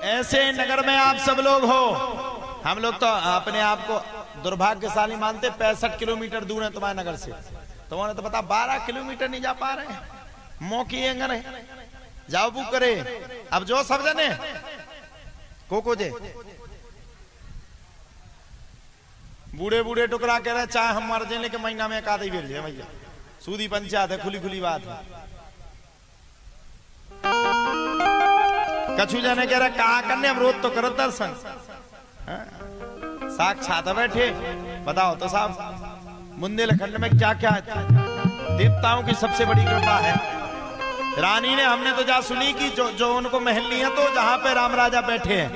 ऐसे नगर में आप सब लोग हो, हम लोग तो अपने आप को दुर्भाग्यशाली मानते, 65 किलोमीटर दूर है तुम्हारे नगर से। तुम्हारे तो पता 12 किलोमीटर नहीं जा पा रहे, मौकी है जाओ बू करे। अब जो सब जने को जे बूढ़े बूढ़े टुकड़ा कह रहे चाहे हम मर जाए लेकिन महीना में एक आधे बेर जाए भैया, सूदी पंचायत है, खुली खुली बात है। कछु जने कह रहे कहा करने हम रोज तो करो दर्शन, साक्षात बैठे। बताओ तो साहब बुंदेलखंड में क्या क्या है? देवताओं की सबसे बड़ी कृपा है। रानी ने हमने तो जा सुनी कि जो उनको महल नहीं है, तो जहां पे राम राजा बैठे हैं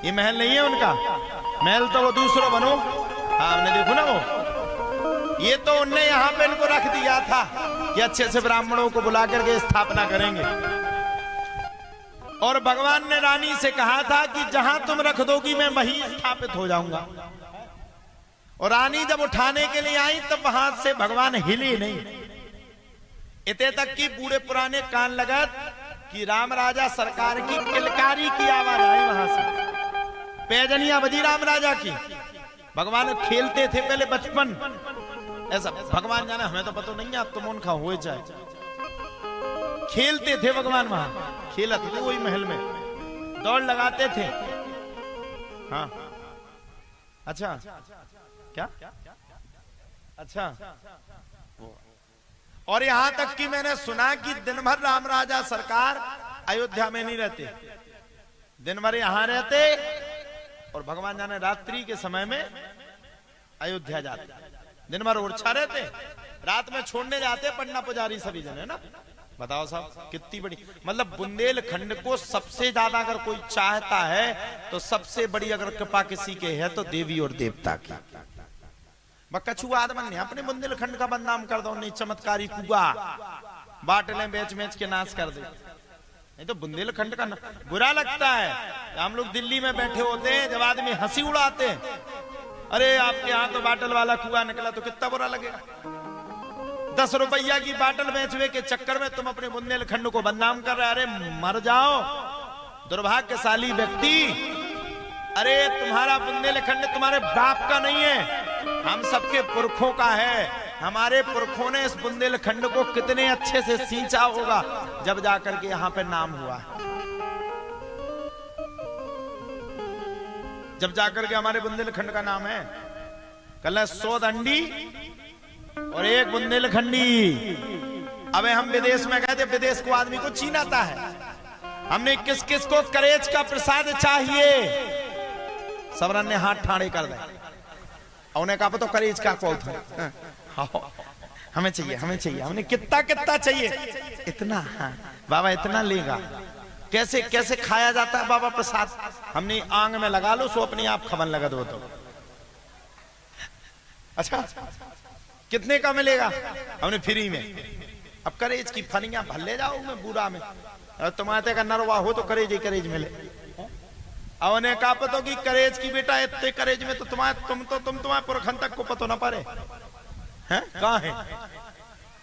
ये महल नहीं है उनका, महल तो वो दूसरों बनो। हाँ हमने देखो ना वो, ये तो उनने यहाँ पे इनको रख दिया था कि अच्छे से ब्राह्मणों को बुला करके स्थापना करेंगे। और भगवान ने रानी से कहा था कि जहां तुम रख दोगी मैं वहीं स्थापित हो जाऊंगा। और रानी जब उठाने के लिए आई तब वहां से भगवान हिले नहीं, इतने तक कि बूढ़े पुराने कान लगा कि राम राजा सरकार की किलकारी की आवाज आई वहां से, पैजनिया बजी राम राजा की। भगवान खेलते थे पहले बचपन, ऐसा भगवान जाने, हमें तो पता नहीं है, अब तुम उनका हुए जाए। खेलते थे भगवान, वहां खेलते थे वही महल में, दौड़ लगाते थे। हाँ अच्छा क्या अच्छा। और यहां तक कि मैंने सुना कि दिन भर राम राजा सरकार अयोध्या में नहीं रहते, दिन भर यहां रहते और भगवान जाने रात्रि के समय में अयोध्या जाते। दिन भर ओरछा रहते, रात में छोड़ने जाते पन्ना पुजारी सभी जने ना। बताओ साहब कितनी बड़ी, मतलब बुंदेलखंड को सबसे ज्यादा अगर कोई चाहता है तो सबसे बड़ी अगर कृपा किसी के है तो देवी और देवता की। कछु आदमन ने अपने बुंदेलखंड का बदनाम कर दो, नहीं चमत्कारी कुआ बाटले बेच बेच के नाश कर दे। नहीं तो बुंदेलखंड का बुरा लगता है। हम लोग दिल्ली में बैठे होते हैं, जब आदमी हंसी उड़ाते हैं, अरे आपके यहाँ तो बाटल वाला कुआ निकला, तो कितना बुरा लगेगा। 10 रुपया की बाटल बेचने के चक्कर में तुम अपने बुंदेलखंड को बदनाम कर रहे। अरे मर जाओ दुर्भाग्यशाली व्यक्ति। अरे तुम्हारा बुंदेलखंड तुम्हारे बाप का नहीं है, हम सबके पुरखों का है। हमारे पुरखों ने इस बुंदेलखंड को कितने अच्छे से सींचा होगा जब जाकर के यहाँ पे नाम हुआ, जब जाकर के हमारे बुंदेलखंड का नाम है। कल 100 दंडी और 1 बुंदेलखंडी। अबे हम विदेश में गए थे, विदेश को आदमी को चीनाता है। हमने किस किस को करेज का प्रसाद चाहिए, सबरन ने हाथ ठाड़े कर दे। उन्हें कहा तो करेज का कौन था, हमें चाहिए हमें चाहिए। हमने कितना कितना चाहिए, इतना। हाँ बाबा इतना लेगा। कैसे कैसे खाया जाता है बाबा प्रसाद, हमने आंग में लगा लो सो अपने आप खबन लगा दो। तो अच्छा कितने का मिलेगा, हमने फ्री में। अब करेज की फनिया भर ले जाओ मैं बूढ़ा में, तुम्हारे का नरवा हो तो करेज ही करेज मिले। अब उन्हें कहा पतो कि करेज की बेटा इतने करेज में तो तुम्हारे पुरखन तक को पतो ना पारे हैं कहाँ है।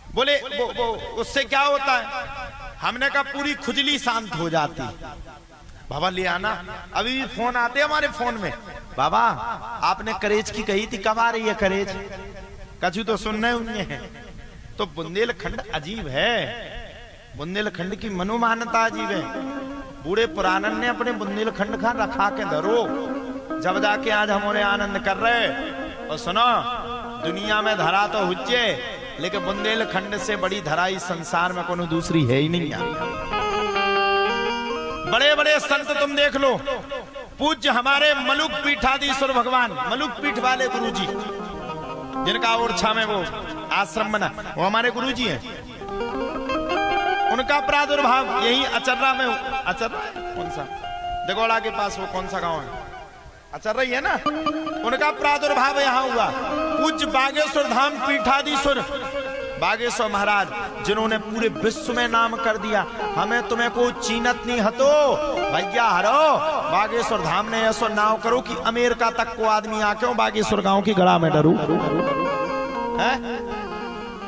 बोले वो उससे क्या होता है, हमने कहा पूरी खुजली शांत हो जाती। बाबा ले आना, अभी भी फोन आते हमारे फोन में, बाबा आपने करेज की कही थी, कब आ रही है करेज। कछु तो सुनने उन्हें है। तो बुंदेलखंड अजीब है, बुंदेलखंड की मनोमान्यता अजीब है। बूढ़े पुरानन ने अपने बुंदेलखंड का रखा के धरो, जब जाके आज हमारे आनंद कर रहे। और सुनो दुनिया में धरा तो हुज्जे, लेकिन बुंदेलखंड से बड़ी धरा इस संसार में कोनो दूसरी है ही नहीं। बड़े बड़े संत तुम देख लो, पूज्य हमारे मलुक पीठाधीश्वर भगवान, मलुक पीठ वाले गुरुजी जिनका ओरछा में वो आश्रम बना, वो हमारे गुरुजी हैं। उनका प्रादुर्भाव यही अचर्रा में, अचर्रा कौन सा, दगोड़ा के पास वो कौन सा गांव है, अचर्रा ही है ना। उनका प्रादुर्भाव यहाँ हुआ। पूज्य बागेश्वर धाम पीठाधीश्वर बागेश्वर महाराज, जिन्होंने पूरे विश्व में नाम कर दिया। हमें तुम्हें को चीनत नहीं हतो भैया, हरो बागेश्वर धाम ने ऐसा नाव करो कि अमेरिका तक को आदमी आके बागेश्वर गांव की गड़ा में डरू है।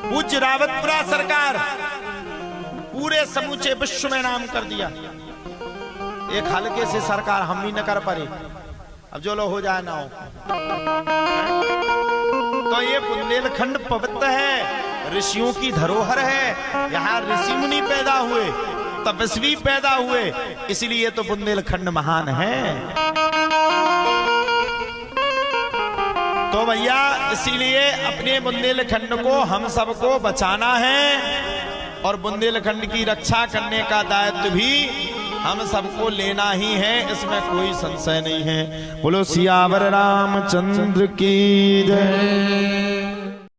पूज्य रावतपुरा सरकार पूरे समूचे विश्व में नाम कर दिया। एक हल्के से सरकार हम भी न कर पारे, अब जो लोग हो जाए ना हो। तो ये बुंदेलखंड पवित्र है, ऋषियों की धरोहर है, यहाँ ऋषि मुनि पैदा हुए, तपस्वी पैदा हुए, इसलिए तो बुंदेलखंड महान है। तो भैया इसीलिए अपने बुंदेलखंड को हम सबको बचाना है और बुंदेलखंड की रक्षा करने का दायित्व भी हम सबको लेना ही है, इसमें कोई संशय नहीं है। बोलो सियावर रामचंद्र की जय।